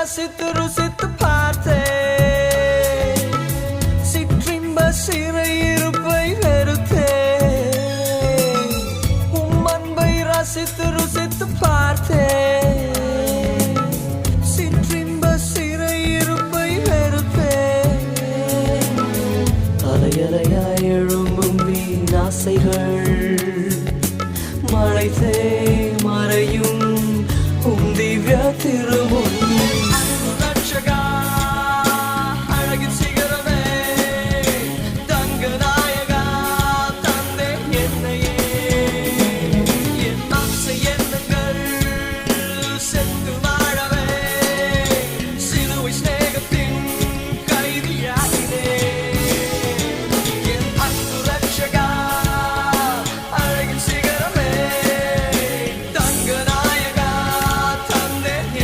ரசித்து ருசித்து பார்த்தேன் சிற்றின்ப சிறையிருப்பை வெறுத்தேன் உம் அன்பை ரசித்து ருசித்து பார்த்தேன் சிற்றின்ப சிறையிருப்பை வெறுத்தேன் அலையலையாய் எழும்பும் வீணாசைகள் மறைத்தே மறையும் திவ்ய திரு